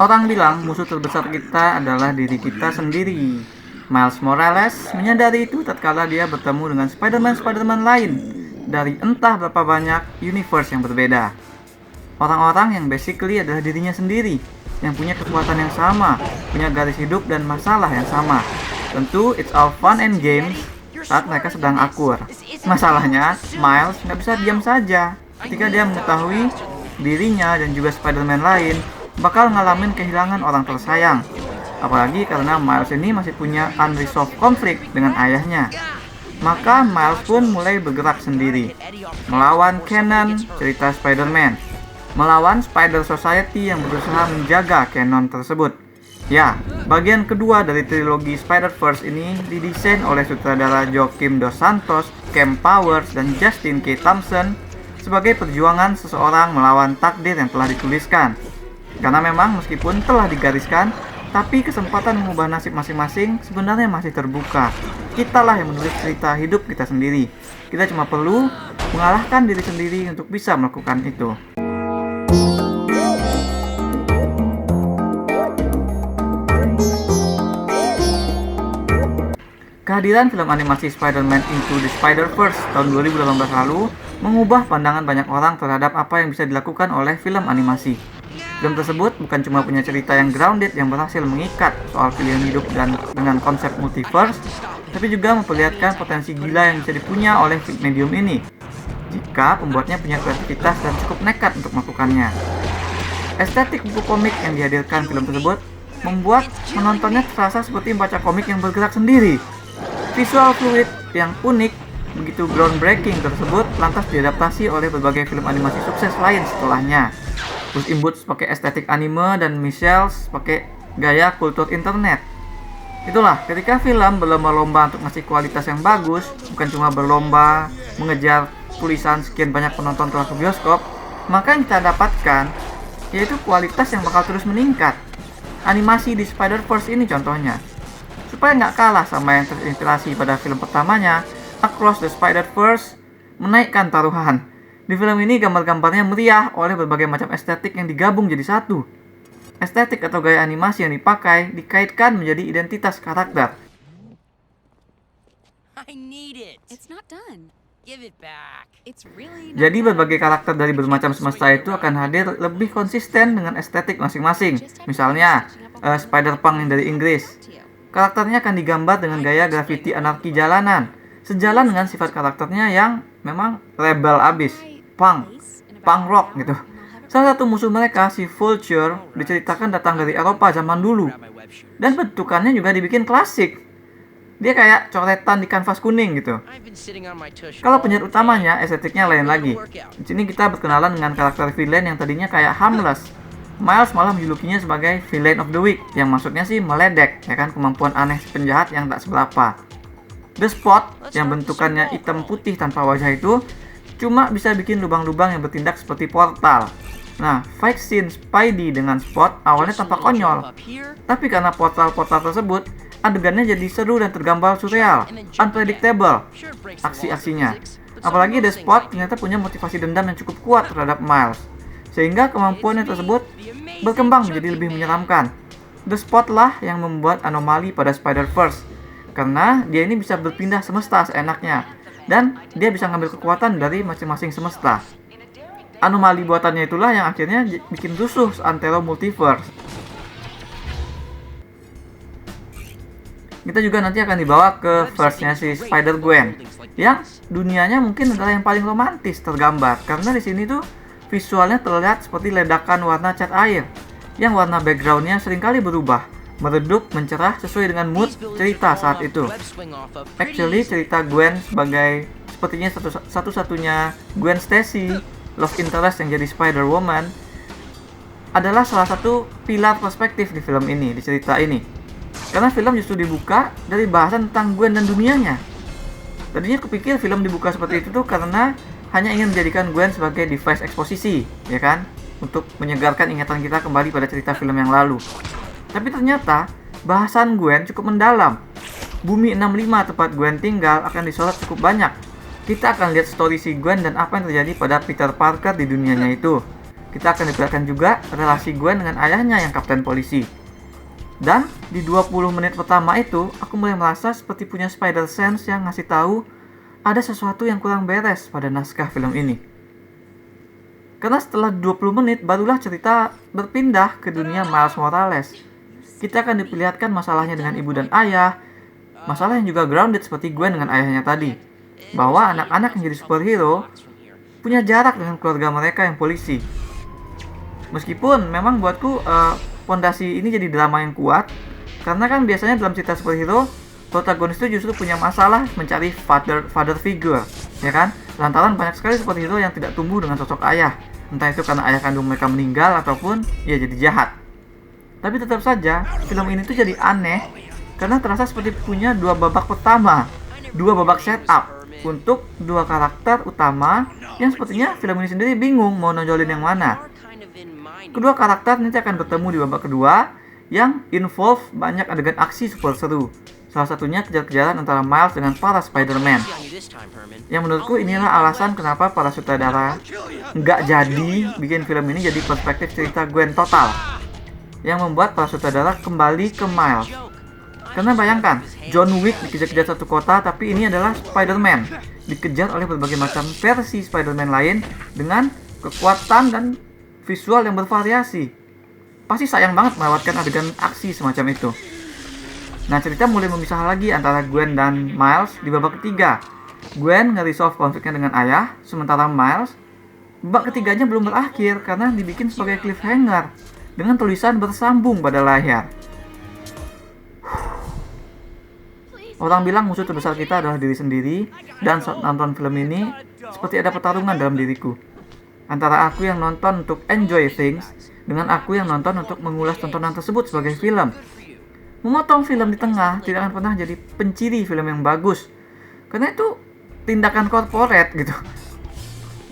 Orang bilang musuh terbesar kita adalah diri kita sendiri. Miles Morales menyadari itu tatkala dia bertemu dengan Spider-Man lain dari entah berapa banyak universe yang berbeda. Orang-orang yang basically adalah dirinya sendiri, yang punya kekuatan yang sama, punya garis hidup dan masalah yang sama. Tentu it's all fun and games saat mereka sedang akur. Masalahnya, Miles nggak bisa diam saja ketika dia mengetahui dirinya dan juga Spider-Man lain bakal ngalamin kehilangan orang tersayang. Apalagi karena Miles ini masih punya unresolved konflik dengan ayahnya. Maka Miles pun mulai bergerak sendiri, melawan canon cerita Spider-Man, melawan Spider Society yang berusaha menjaga canon tersebut. Ya, bagian kedua dari trilogi Spider-Verse ini didesain oleh sutradara Joaquim Dos Santos, Cam Powers, dan Justin K. Thompson sebagai perjuangan seseorang melawan takdir yang telah dituliskan. Karena memang meskipun telah digariskan, tapi kesempatan mengubah nasib masing-masing sebenarnya masih terbuka. Kitalah yang menulis cerita hidup kita sendiri. Kita cuma perlu mengalahkan diri sendiri untuk bisa melakukan itu. Kehadiran film animasi Spider-Man Into the Spider-Verse tahun 2018 lalu mengubah pandangan banyak orang terhadap apa yang bisa dilakukan oleh film animasi. Film tersebut bukan cuma punya cerita yang grounded yang berhasil mengikat soal pilihan hidup dan dengan konsep multiverse, tapi juga memperlihatkan potensi gila yang bisa dipunya oleh medium ini jika pembuatnya punya kreativitas dan cukup nekat untuk melakukannya. Estetik buku komik yang dihadirkan film tersebut membuat menontonnya terasa seperti membaca komik yang bergerak sendiri. Visual fluid yang unik, begitu groundbreaking tersebut lantas diadaptasi oleh berbagai film animasi sukses lain setelahnya. Puss in Boots pakai estetik anime dan Michelle pakai gaya kultur internet. Itulah, ketika film berlomba-lomba untuk ngasih kualitas yang bagus, bukan cuma berlomba mengejar tulisan sekian banyak penonton telah ke bioskop, maka yang kita dapatkan yaitu kualitas yang bakal terus meningkat. Animasi di Spider-Verse ini contohnya. Supaya nggak kalah sama yang terinspirasi pada film pertamanya, Across the Spider-Verse menaikkan taruhan. Di film ini gambar-gambarnya meriah oleh berbagai macam estetik yang digabung jadi satu. Estetik atau gaya animasi yang dipakai dikaitkan menjadi identitas karakter. Jadi berbagai karakter dari bermacam semesta itu akan hadir lebih konsisten dengan estetik masing-masing. Misalnya, Spider-Punk yang dari Inggris. Karakternya akan digambar dengan gaya graffiti anarki jalanan, sejalan dengan sifat karakternya yang memang rebel abis, punk rock gitu. Salah satu musuh mereka, si Vulture, diceritakan datang dari Eropa zaman dulu. Dan bentukannya juga dibikin klasik. Dia kayak coretan di kanvas kuning gitu. Kalau penyair utamanya, estetiknya lain lagi. Di sini kita berkenalan dengan karakter villain yang tadinya kayak harmless. Miles malah menjulukinya sebagai villain of the week, yang maksudnya sih meledek, ya kan, kemampuan aneh penjahat yang tak seberapa. The Spot, yang bentukannya hitam putih tanpa wajah itu, cuma bisa bikin lubang-lubang yang bertindak seperti portal. Nah, fight scene Spidey dengan Spot awalnya tampak konyol, tapi karena portal-portal tersebut, adegannya jadi seru dan tergambar surreal, unpredictable aksi-aksinya. Apalagi The Spot ternyata punya motivasi dendam yang cukup kuat terhadap Miles, sehingga kemampuannya tersebut berkembang menjadi lebih menyeramkan. The Spot lah yang membuat anomali pada Spider-Verse, karena dia ini bisa berpindah semesta seenaknya, dan dia bisa ngambil kekuatan dari masing-masing semesta. Anomali buatannya itulah yang akhirnya bikin rusuh antero multiverse. Kita juga nanti akan dibawa ke verse-nya si Spider-Gwen, yang dunianya mungkin adalah yang paling romantis tergambar, karena di sini tuh visualnya terlihat seperti ledakan warna cat air, yang warna backgroundnya seringkali berubah, meredup, mencerah sesuai dengan mood cerita saat itu. Actually, cerita Gwen sebagai sepertinya satu-satunya Gwen Stacy, love interest yang jadi Spider-Woman, adalah salah satu pilar perspektif di film ini, di cerita ini. Karena film justru dibuka dari bahasan tentang Gwen dan dunianya. Tadinya kepikir film dibuka seperti itu tuh karena hanya ingin menjadikan Gwen sebagai device eksposisi, ya kan? Untuk menyegarkan ingatan kita kembali pada cerita film yang lalu. Tapi ternyata, bahasan Gwen cukup mendalam. Bumi 65 tempat Gwen tinggal akan disorot cukup banyak. Kita akan lihat story si Gwen dan apa yang terjadi pada Peter Parker di dunianya itu. Kita akan diperlihatkan juga relasi Gwen dengan ayahnya yang kapten polisi. Dan di 20 menit pertama itu, aku mulai merasa seperti punya spider sense yang ngasih tahu ada sesuatu yang kurang beres pada naskah film ini. Karena setelah 20 menit barulah cerita berpindah ke dunia Miles Morales. Kita akan diperlihatkan masalahnya dengan ibu dan ayah, masalah yang juga grounded seperti Gwen dengan ayahnya tadi, bahwa anak-anak yang jadi superhero punya jarak dengan keluarga mereka yang polisi. Meskipun memang buatku fondasi ini jadi drama yang kuat, karena kan biasanya dalam cerita superhero protagonis itu justru punya masalah mencari father figure, ya kan? Lantaran banyak sekali superhero yang tidak tumbuh dengan sosok ayah, entah itu karena ayah kandung mereka meninggal ataupun ya jadi jahat. Tapi tetap saja film ini tuh jadi aneh karena terasa seperti punya dua babak pertama, dua babak setup untuk dua karakter utama yang sepertinya film ini sendiri bingung mau nonjolin yang mana. Kedua karakter nanti akan bertemu di babak kedua yang involve banyak adegan aksi super seru. Salah satunya kejar-kejaran antara Miles dengan para Spider-Man. Yang menurutku inilah alasan kenapa para sutradara nggak jadi bikin film ini jadi perspektif cerita Gwen total. Yang membuat para sutradara kembali ke Miles. Karena bayangkan, John Wick dikejar-kejar satu kota, tapi ini adalah Spider-Man dikejar oleh berbagai macam versi Spider-Man lain dengan kekuatan dan visual yang bervariasi. Pasti sayang banget melewatkan adegan aksi semacam itu. Nah, cerita mulai memisah lagi antara Gwen dan Miles di babak ketiga. Gwen nge-resolve konfliknya dengan ayah, sementara Miles babak ketiganya belum berakhir karena dibikin sebagai cliffhanger dengan tulisan bersambung pada layar. Orang bilang musuh terbesar kita adalah diri sendiri, dan saat nonton film ini seperti ada pertarungan dalam diriku antara aku yang nonton untuk enjoy things dengan aku yang nonton untuk mengulas tontonan tersebut sebagai film. Memotong film di tengah tidak akan pernah jadi penciri film yang bagus, karena itu tindakan corporate gitu.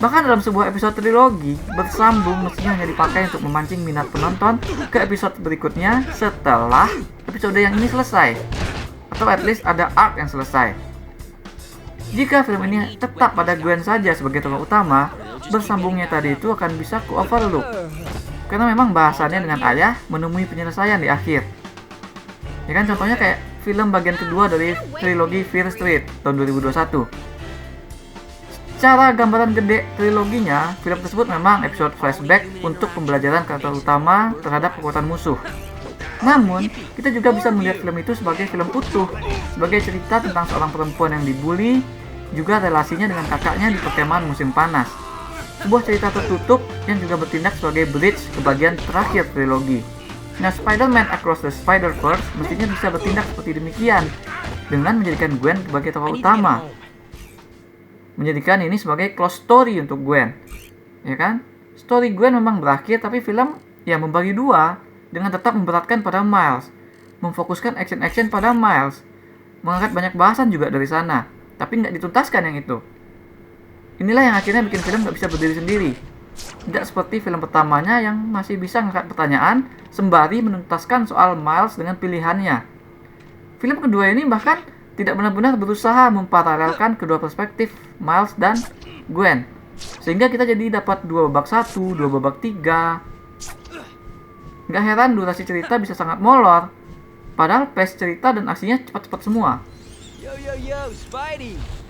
Bahkan dalam sebuah episode trilogi, bersambung mestinya hanya dipakai untuk memancing minat penonton ke episode berikutnya setelah episode yang ini selesai, atau at least ada arc yang selesai. Jika film ini tetap pada Gwen saja sebagai tokoh utama, bersambungnya tadi itu akan bisa ku-overlook, karena memang bahasannya dengan ayah menemui penyelesaian di akhir. Ya kan, contohnya kayak film bagian kedua dari trilogi Fear Street tahun 2021. Secara gambaran gede triloginya, film tersebut memang episode flashback untuk pembelajaran karakter utama terhadap kekuatan musuh. Namun, kita juga bisa melihat film itu sebagai film utuh, sebagai cerita tentang seorang perempuan yang dibully, juga relasinya dengan kakaknya di perkemahan musim panas. Sebuah cerita tertutup yang juga bertindak sebagai bridge ke bagian terakhir trilogi. Nah, Spider-Man Across the Spider-Verse mestinya bisa bertindak seperti demikian, dengan menjadikan Gwen sebagai tokoh utama. Menjadikan ini sebagai close story untuk Gwen. Ya kan? Story Gwen memang berakhir, tapi film yang membagi dua, dengan tetap memberatkan pada Miles, memfokuskan action-action pada Miles, mengangkat banyak bahasan juga dari sana, tapi nggak dituntaskan yang itu. Inilah yang akhirnya bikin film nggak bisa berdiri sendiri. Tidak seperti film pertamanya yang masih bisa mengangkat pertanyaan sembari menuntaskan soal Miles dengan pilihannya. Film kedua ini bahkan tidak benar-benar berusaha memparalelkan kedua perspektif Miles dan Gwen, sehingga kita jadi dapat dua babak satu, dua babak tiga. Nggak heran durasi cerita bisa sangat molor, padahal pace cerita dan aksinya cepat-cepat semua.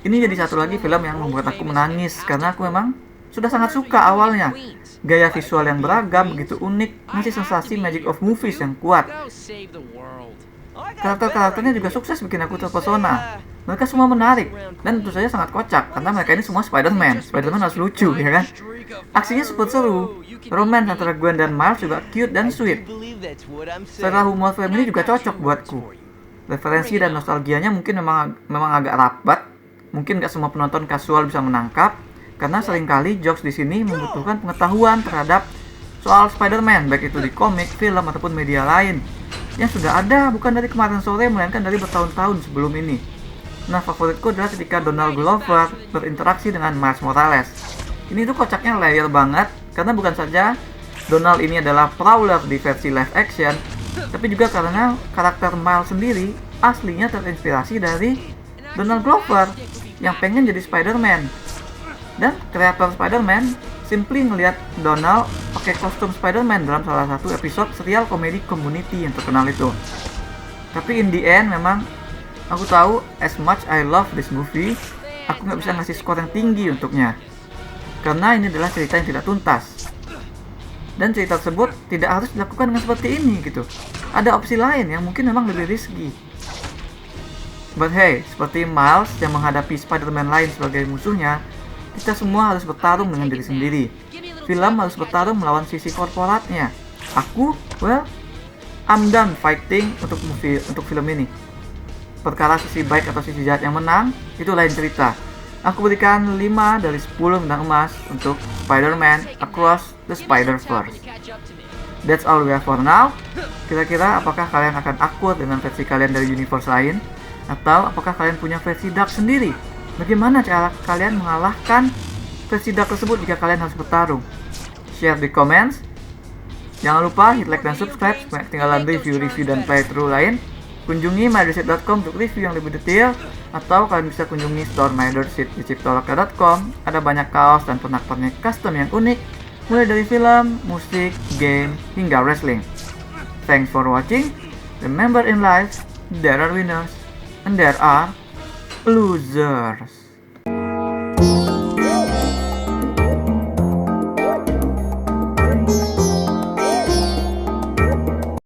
Ini jadi satu lagi film yang membuat aku menangis, karena aku memang sudah sangat suka awalnya. Gaya visual yang beragam, begitu unik, ngasih sensasi magic of movies yang kuat. Karakter-karakternya juga sukses bikin aku terpesona. Mereka semua menarik, dan tentu saja sangat kocak, karena mereka ini semua Spider-Man. Spider-Man harus lucu, ya kan? Aksinya super seru, romance antara Gwen dan Miles juga cute dan sweet. Setelah humor film ini juga cocok buatku. Referensi dan nostalgianya mungkin memang agak rapat, mungkin gak semua penonton kasual bisa menangkap, karena seringkali jokes di sini membutuhkan pengetahuan terhadap soal Spider-Man, baik itu di komik, film, ataupun media lain, yang sudah ada bukan dari kemarin sore, melainkan dari bertahun-tahun sebelum ini. Nah, favoritku adalah ketika Donald Glover berinteraksi dengan Miles Morales. Ini tuh kocaknya layer banget, karena bukan saja Donald ini adalah Prowler di versi live action, tapi juga karena karakter Miles sendiri aslinya terinspirasi dari Donald Glover yang pengen jadi Spider-Man. Dan kreator Spider-Man simply ngelihat Donald pakai kostum Spider-Man dalam salah satu episode serial komedi Community yang terkenal itu. Tapi in the end memang aku tahu as much I love this movie, aku nggak bisa ngasih skor yang tinggi untuknya. Karena ini adalah cerita yang tidak tuntas. Dan cerita tersebut tidak harus dilakukan dengan seperti ini gitu. Ada opsi lain yang mungkin memang lebih risky. But hey, seperti Miles yang menghadapi Spider-Man lain sebagai musuhnya, kita semua harus bertarung dengan diri sendiri. Film harus bertarung melawan sisi korporatnya. Aku, well, I'm done fighting untuk film ini. Perkara sisi baik atau sisi jahat yang menang, itu lain cerita. Aku berikan 5 dari 10 bintang emas untuk Spider-Man Across the Spider-Verse. That's all we have for now. Kira-kira apakah kalian akan akur dengan versi kalian dari universe lain? Atau apakah kalian punya versi Dark sendiri? Bagaimana cara kalian mengalahkan versi Dark tersebut jika kalian harus bertarung? Share di comments. Jangan lupa hit like dan subscribe supaya ketinggalan review dan playthrough lain. Kunjungi myderseat.com untuk review yang lebih detail, atau kalian bisa kunjungi store myderseat di chiptoloka.com. Ada banyak kaos dan pernak-pernik custom yang unik, mulai dari film, musik, game, hingga wrestling. Thanks for watching. Remember in life, there are winners and there are losers.